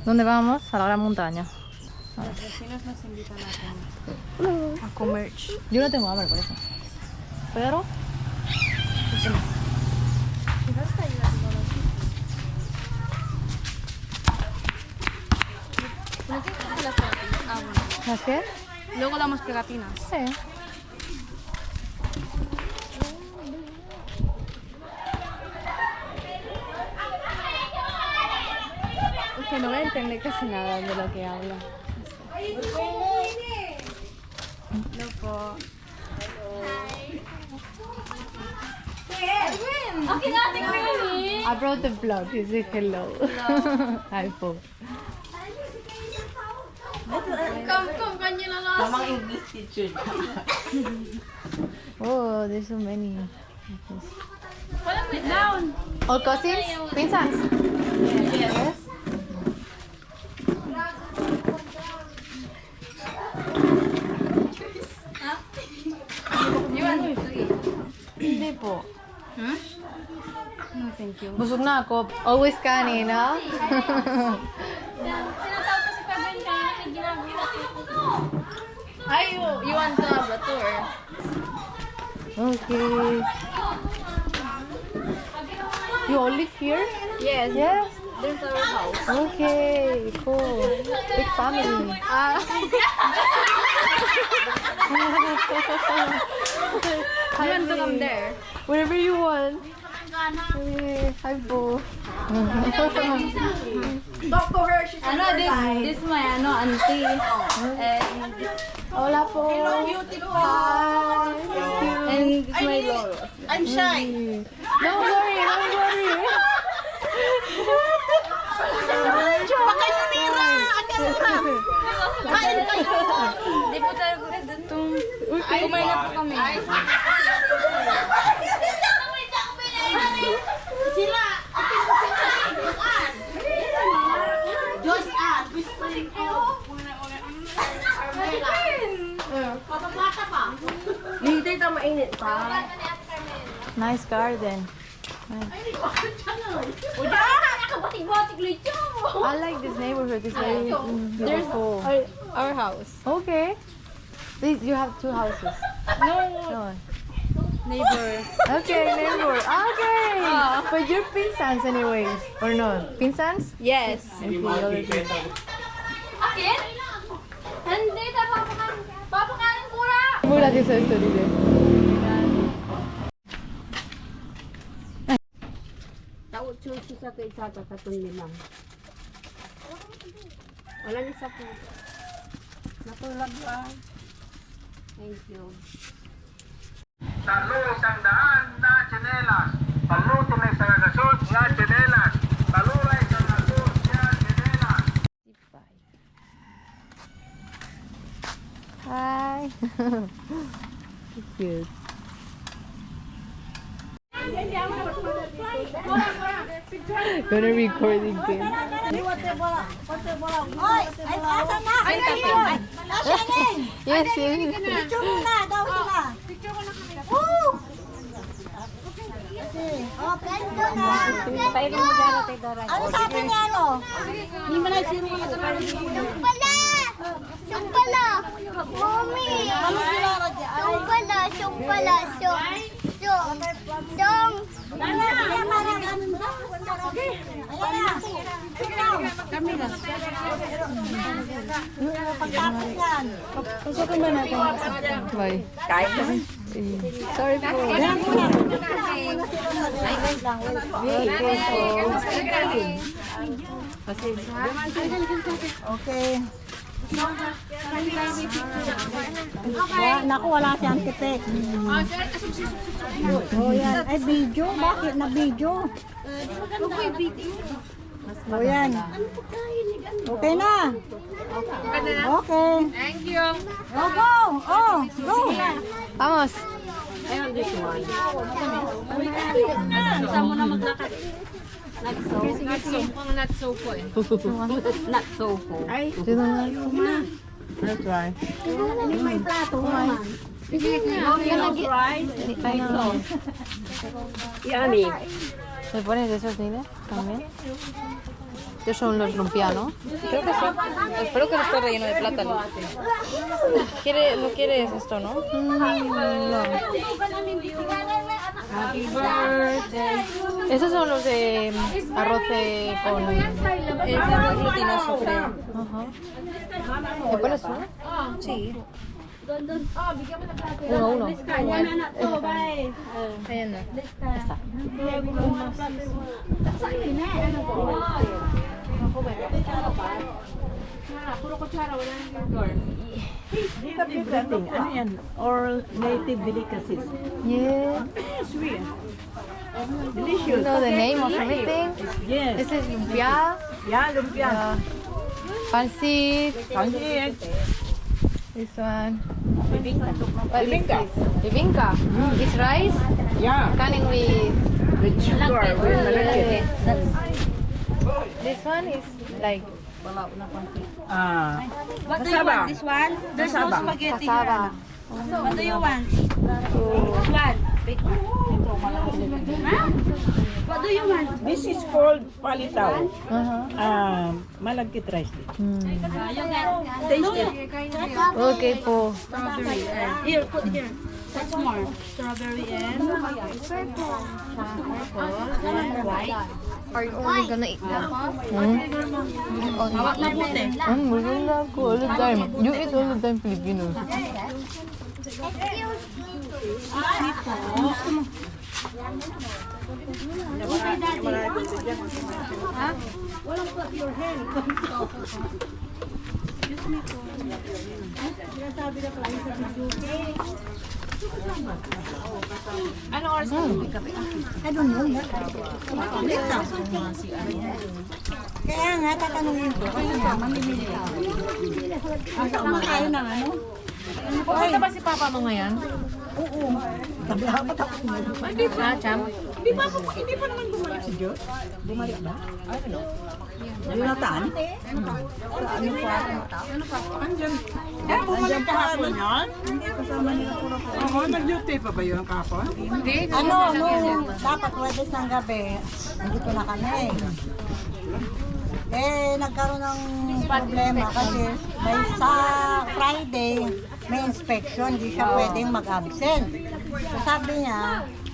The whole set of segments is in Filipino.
¿Dónde vamos? A la gran montaña. Los vecinos nos invitan a comer. Yo no tengo hambre por eso. Pero... ¿No tienes que las pegatinas? Ah, bueno. ¿Las qué? Luego damos pegatinas. Sí. Es que no voy a entender casi nada de lo que habla. Loco. I brought the vlog. You say hello. Hi, po. Tamang English teacher. Oh, there's so many. Down. All cousins? Pinsans? Yes. You want to eat? Hindi po. No, thank you. Busog na ako. Always kanin, ha? Ay, you want to have a tour? Okay. You all live here? Yes. Yes. There's our house. Okay, cool. Big family. You want to come there? Wherever you want. Okay. Hi, po. Ano, this my auntie. And Hola po. Hi. and this my lolo. I'm shy. Don't worry, don't worry. Baka yung nira. Kain kayo. Di po tayo itong kumain na po kami. Sila. Just add. Papa-bata pa. Hindi tayo mainit pa. Nice garden. I like this neighborhood. It's very beautiful. Our house. Okay. You have two houses. No, No. neighbor. Okay, neighbor. Okay. But you're Pinsans anyways, or no? Pinsans? Yes. Okay, already. Akin? Hindi, papakanin ko na! Mula din sa story din. Tawag susi sa kay Sata sa nilang. Wala ni sa po. Natulog lang. Thank you. Talo isang daan na tsinelas. Paluto na isang agasot nga tsinelas. Talura isang agasot nga tsinelas. Hi. Cute. Gonna recording thing. Oy, ay asa na? Ay kape. Nasa ning. Yes, yes. Picture muna daw sila. Picture ko na kami. Woo! Okay, na. Ano sabi niya ano? Hindi mo na siro ka na. Sumpala! Sumpala! Mommy! Ano sila radya? Sumpala! Sumpala! Song! Pasukin ba natin? Bye. Kahit kami. Sorry po. Okay. Naku, wala si Antipek. Oh, yan. Ay, video? Bakit na video? Oh, yan. Okay na. Okay. Thank you. Oh, go. Oh, go. Vamos. Isa mo na maglakad. Not so po eh. Not so po. Ay, Dito na. let's try. May plato naman. Sige na. I know. Yummy. ¿Me pones de esos, Nile? También. Estos son los lumpia, ¿no? Creo que sí. Espero que no esté relleno de plátano. ¿No quieres esto, no? No. Esos son los de arroz con... Es arroz glutinoso, creo. Ajá. ¿Me pones uno? Sí. Uno. Ayan na. Everything. Ano yan? All native delicacies. Yeah. Sweet. You Delicious. know the name of everything? Yes. This is lumpia. Yeah, lumpia. Pancit. Pangit. This one. What is Bibingka. this? Bibingka. It's rice Yeah. cutting with... With sugar. With malaki. This one is like What do you want? This one? There's no spaghetti here. cassava. What do you want? Which one? Huh? What do you want? This is called palitaw. Uh-huh. Malagkit rice. Taste it. Okay po. Strawberry. Here, put here. What's more? Strawberry and white. Are you only gonna eat that? Hawak na puti. Maganda ako all the time. You eat all the time Filipino. Ano oras ka kape? Kaya nga, tatanungin ko. Kasi mamimili ka. Asa kumakain ng ano? Pupunta ba si Papa mo ngayon? Oo. Dapat ako. Hindi pa. Cham? Hindi pa naman bumalik si Diyos. Bumalik ba? I don't know. Jonathan? Ano pa? Andyan. Bumalik ka hapon yan? Hindi, kasama nila puro po. Oo, nag-duty pa ba yun kahapon? Hindi. Ano, dapat Webes ng gabi, nandito na kami. Nagkaroon ng problema kasi sa Friday, may inspection, hindi siya pwedeng mag-absent. So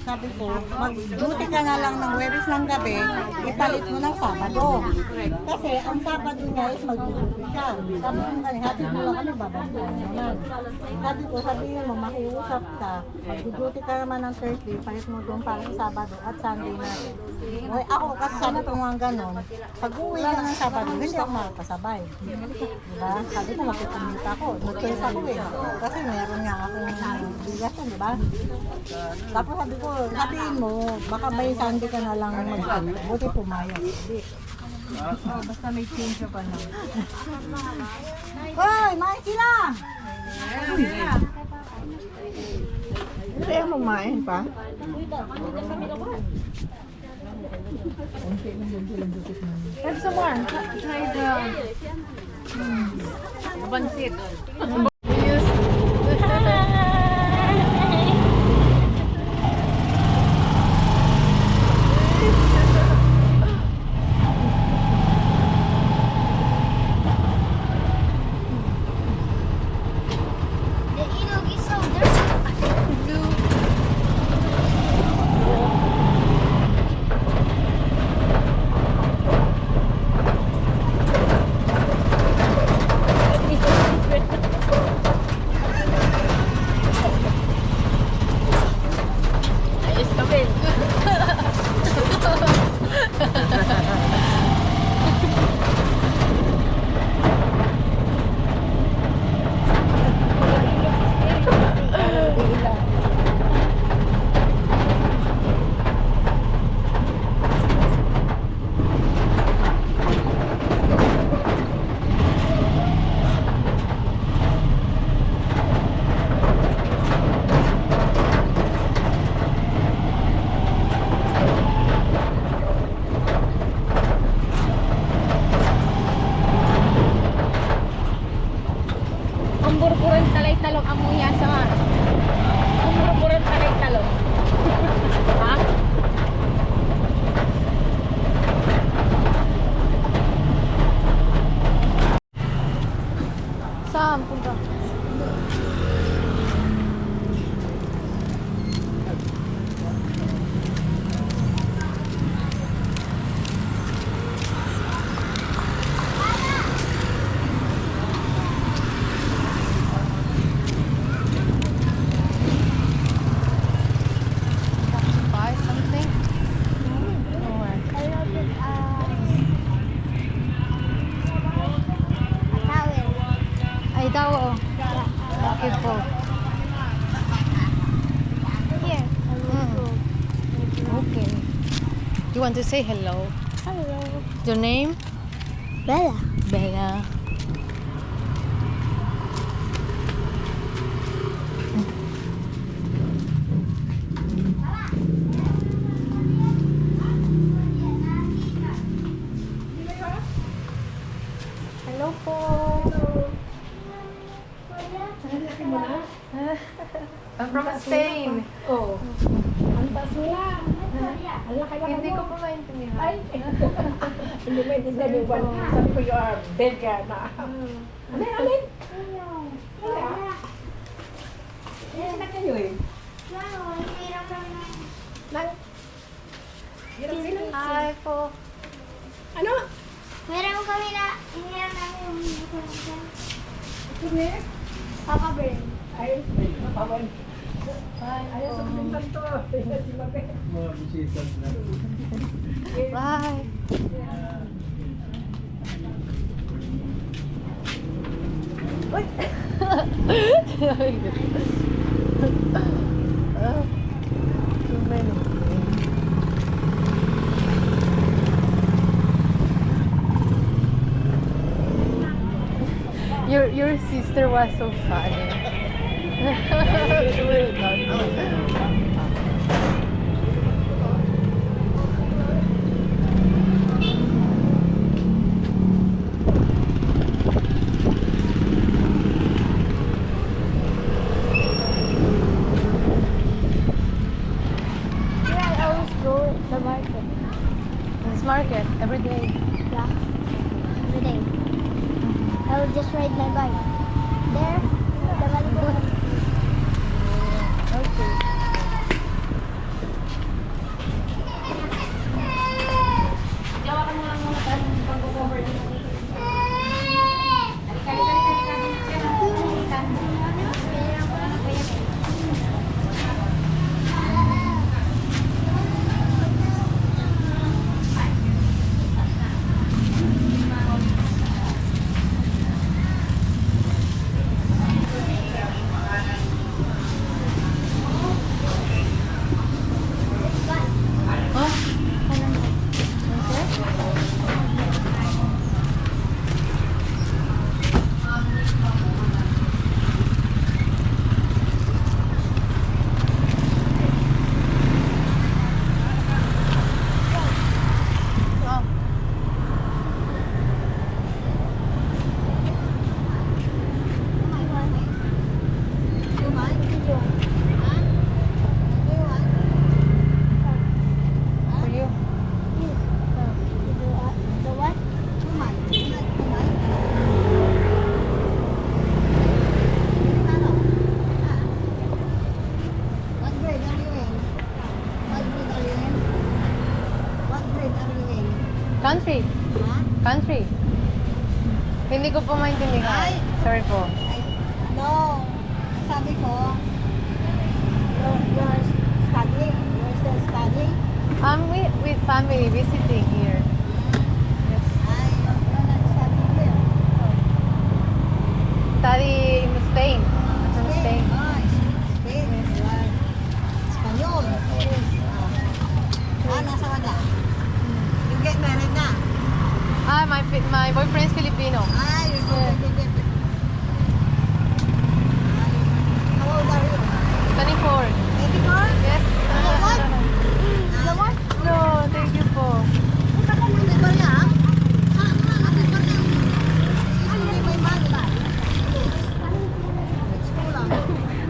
sabi ko, mag-duty ka na lang ng Webes ng gabi, ipalit mo ng Sabado. Kasi ang Sabado niya is mag-duty siya. Sabi ko lang kami, babantuan naman. Sabihin mo, makiusap ka, mag-duty ka naman ng Thursday, palit mo doon para sa Sabado at Sunday natin. Ako kasi sabi ko nga gano'n, pag uwi ka ng Sabado, hindi ako makakasabay. Diba? Sabi ko, makikumita ako. Mag-choice ako eh. Kasi meron nga akong bigasan, diba? Tapos sabihin mo, baka by Sunday ka na lang mag-ano. Buti pumayag. Basta may change pa lang. Hoy, main sila! Hindi mo kumain pa? Have some more. Try the pancit. The ilog is so dirty. daw, oh. Okay po. Here. Okay. You want to say hello? Hello. Your name? Bella. Bella. Hello po. I'm from Spain. Oh. Ang taas mo na. Ang laki-laki Hindi mo. ko po maintindihan. Ay, hindi mo intindihan yung one. Sabi ko, you are big ka na. Alin, alin? Yes, na kayo eh. Nang, Hi po. ano? Meron kami na, hiniram namin yung buko na dyan. Ito na eh. Papa Bear. Ay, papawan. Ayaw sa pintan to. Tingnan si Mabe. Bye. Your sister was so funny. Yeah, I always go to the market. This market every day. Yeah. Every day. I will just ride my bike. There, the Malibu. Okay. For you. The what? What grade are you in? What grade are you in? What grade are you in? Country. Ha? Country. Hindi ko po maintindihan. Sorry po. No. Sabi ko, you're studying. You're still studying. With family visiting here. Yes. Ay, you're not studying here. Study in Spain. From Spain. Ah, Spain. You are Espanyol. Nasa wala? You get married na? My boyfriend is Filipino. Ay, you're going to get How old are you? 24. 24? Yes. The what? No, thank you po.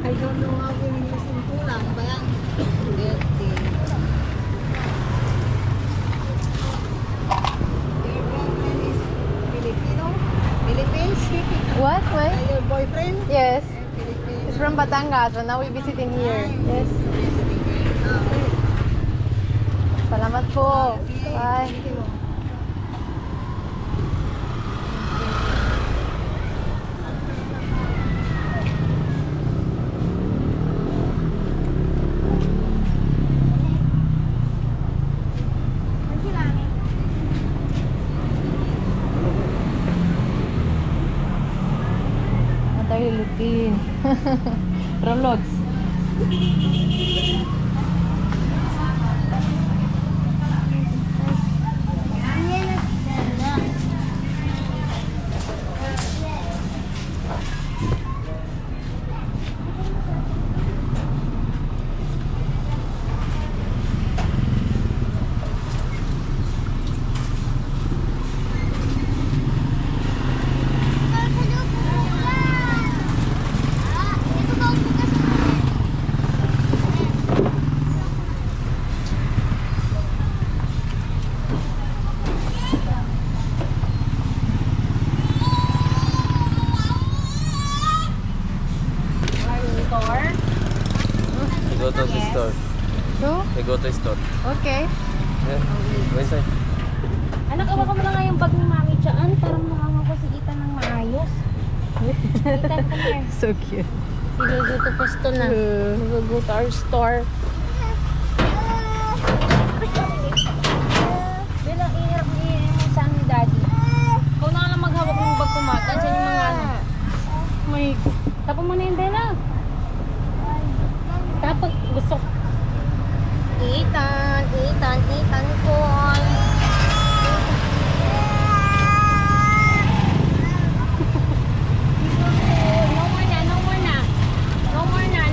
I don't know how we use in kulang. Kaya, your boyfriend is Filipino? Philippines? What? Why? Your boyfriend? Yes. Philippines. He's from Batangas, but now we're visiting here. Yes. Salamat po. Bye. Akin. Rolots. We go to the store. So, We go to the store. okay. Yeah. Go inside. Anak, awa ka mo na nga yung bag ni Mami dyan. Parang nakanga ko si Ethan ng maayos. Ethan, come here. So cute. Sige, go to Pusto na. We'll go to our store. Bilang ihirap mo saan ni Daddy. Ikaw na lang maghawak ng bag kumata. Diyan yung mga ano. May... Tapon mo na yung Bella. Tapos gusto... Ethan call. No more na.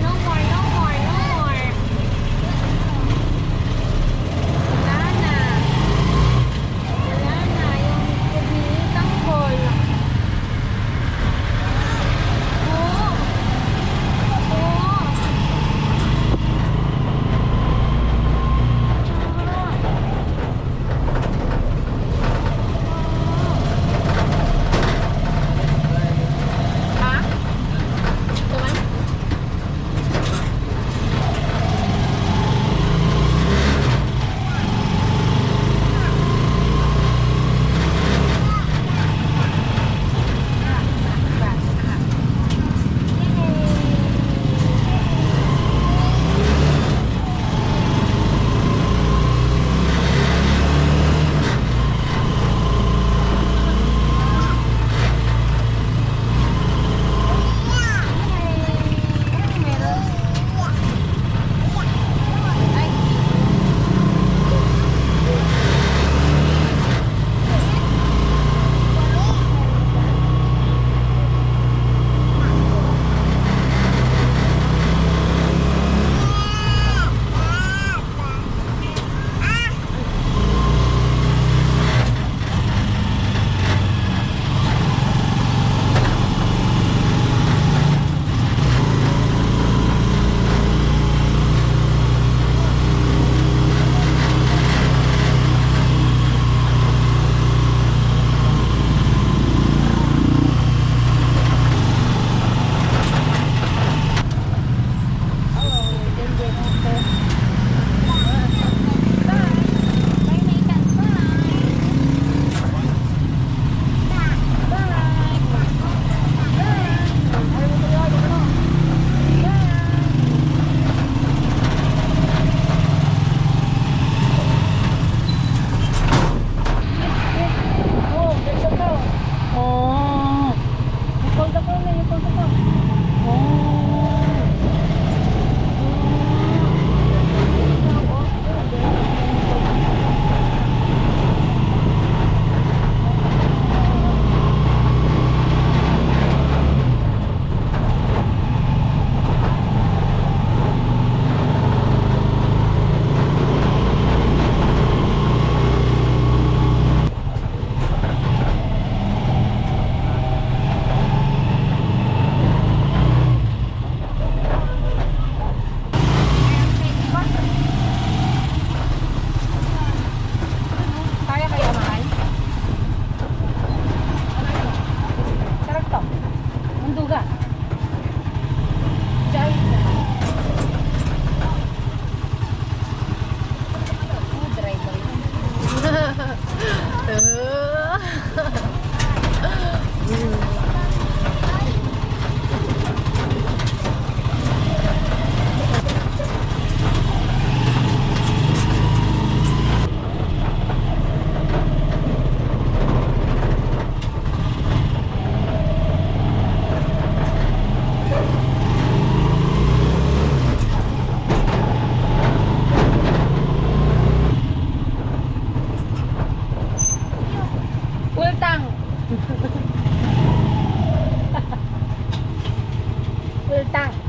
Ultang.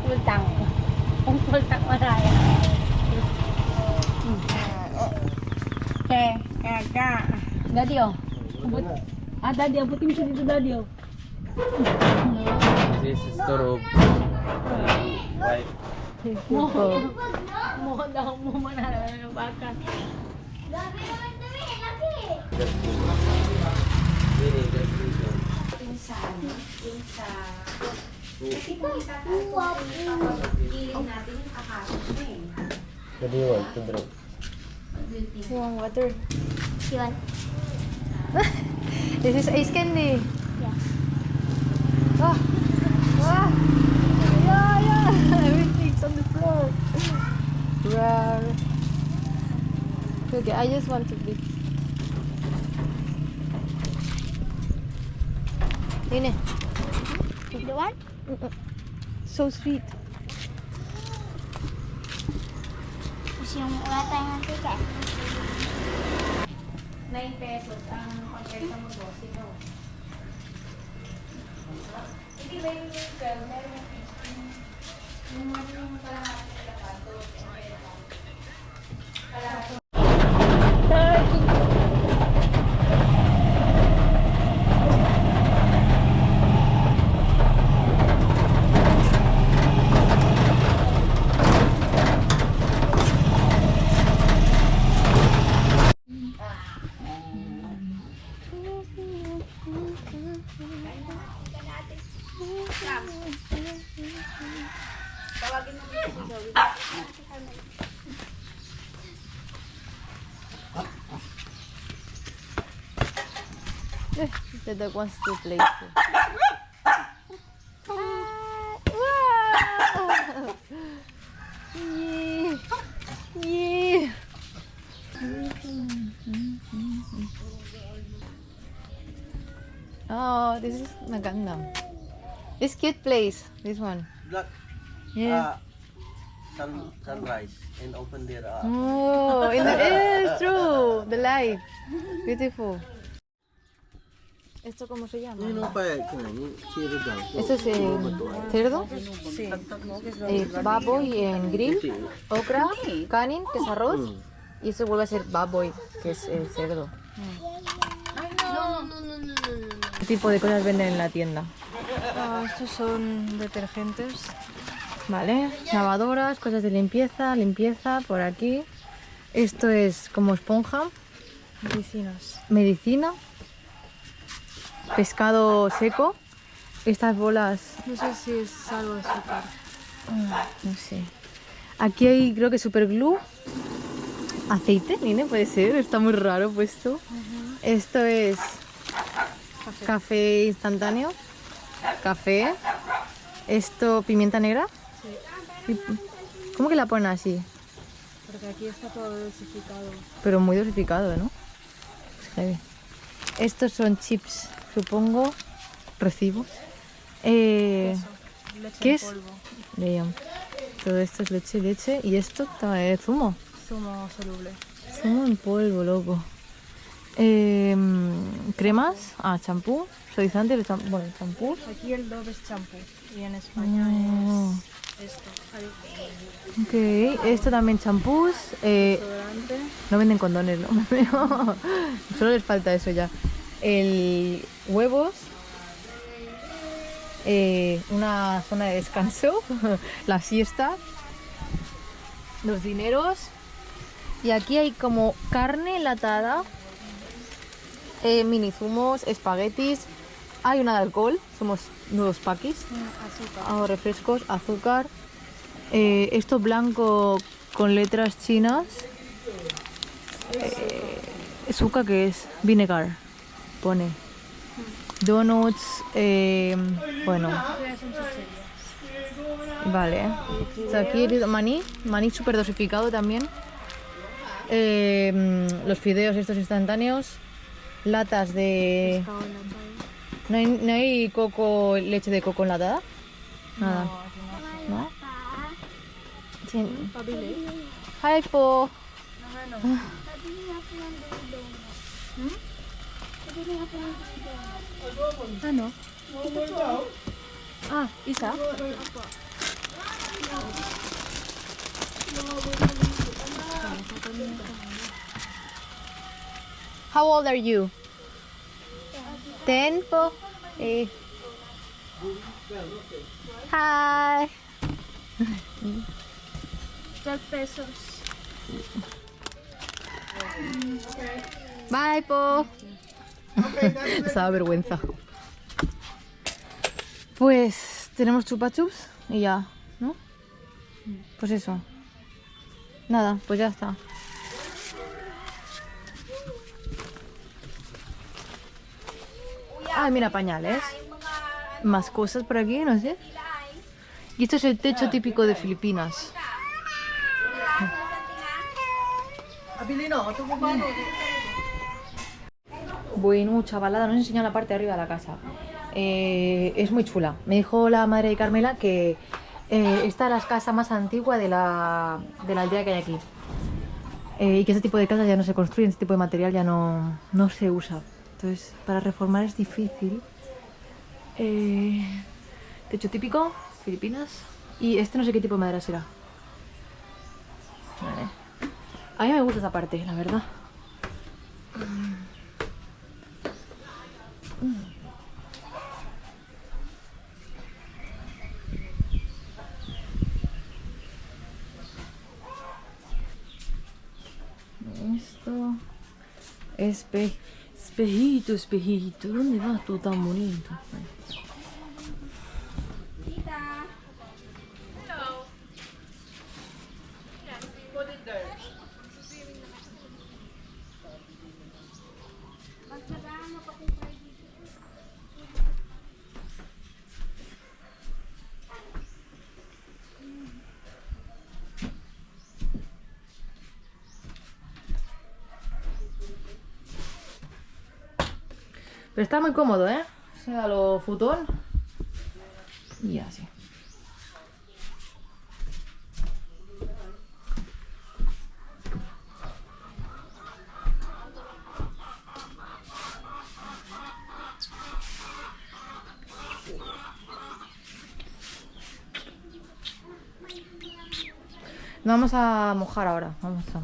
Ultang. Ultang maraya. Daddy oh. Daddy, abutin mo siya dito, Daddy oh. This is store of white. Mo daw mo manala ng baka. Just really, just reason. What do you want to drink? You want water? You want? This is ice candy. Yeah. Ah! Ah! Yeah! Everything's on the floor. Rar. Okay, I just want to be. Ini. You want? So sweet. Gusto yung wala tayong mantika. 9 pesos ang compare sa mga 12 daw. Hindi ba yung 12? Meron yung 15. Yung kalahati sa lapato. The dog wants to play too. Wow! Yeah! Yeah! Oh, this is maganda. This cute place. This one. Black Yeah. sunrise and open their Oh, it's true. The light. Beautiful. ¿Esto cómo se llama? Esto es cerdo, baboy en grill, okra, canin, que es arroz, y eso vuelve a ser baboy, que es cerdo. ¿Qué tipo de cosas venden en la tienda? Estos son detergentes, vale, lavadoras, cosas de limpieza por aquí. Esto es como esponja, medicina. Pescado seco. Estas bolas. No sé si es algo de azúcar. No sé. Aquí hay, creo que super glue. Aceite, Nine, puede ser. Está muy raro puesto. Esto es café instantáneo. Café. Esto, pimienta negra. Sí. ¿Cómo que la ponen así? Porque aquí está todo dosificado. Pero muy dosificado, ¿no? Es heavy. Estos son chips, supongo, recibos. ¿Qué es? Leon. Todo esto es leche. ¿Y esto? Zumo. Zumo soluble. Zumo en polvo, loco. Cremas. Champú. Suavizante. Bueno, champú. Aquí el Dove es champú y en España es esto. Ahí. Ok, esto también champús. Desodorante. No venden condones, ¿no? Solo les falta eso ya. Huevos. Una zona de descanso. La siesta. Los dineros. Y aquí hay como carne enlatada. Mini zumos, espaguetis. Hay una de alcohol. Somos nuevos paquis. Azúcar. Refrescos, azúcar. Esto blanco con letras chinas. ¿Azúcar qué es? Vinegar. Pone. Donuts. Bueno. Vale. O sea, aquí el maní súper dosificado también. Los fideos estos instantáneos. Latas de... ¿No hay leche de coco enlatada? Nada. ¿No? Sí. Hi, Po. Ah, no. Ah, Isa. How old are you? 10 po. Eh. Hi. 12 pesos. Bye po. Se da vergüenza. Pues tenemos chupa chups y ya, ¿no? Pues eso. Nada, pues ya está. Ay, mira, pañales. Más cosas por aquí, no sé. Y esto es el techo típico de Filipinas. Bueno, chavalada, no os he enseñado la parte de arriba de la casa. Es muy chula. Me dijo la madre de Carmela que esta es la casa más antigua de la aldea que hay aquí. Y que este tipo de casas ya no se construyen, este tipo de material ya no se usa. Entonces, para reformar es difícil. Techo típico, Filipinas. Y este no sé qué tipo de madera será. Vale. A mí me gusta esa parte, la verdad. Esto. Espejito, espejito. ¿Dónde vas tú tan bonito? Pero está muy cómodo, ¿eh? O sea, lo futón. Y así. No vamos a mojar ahora. Vamos a...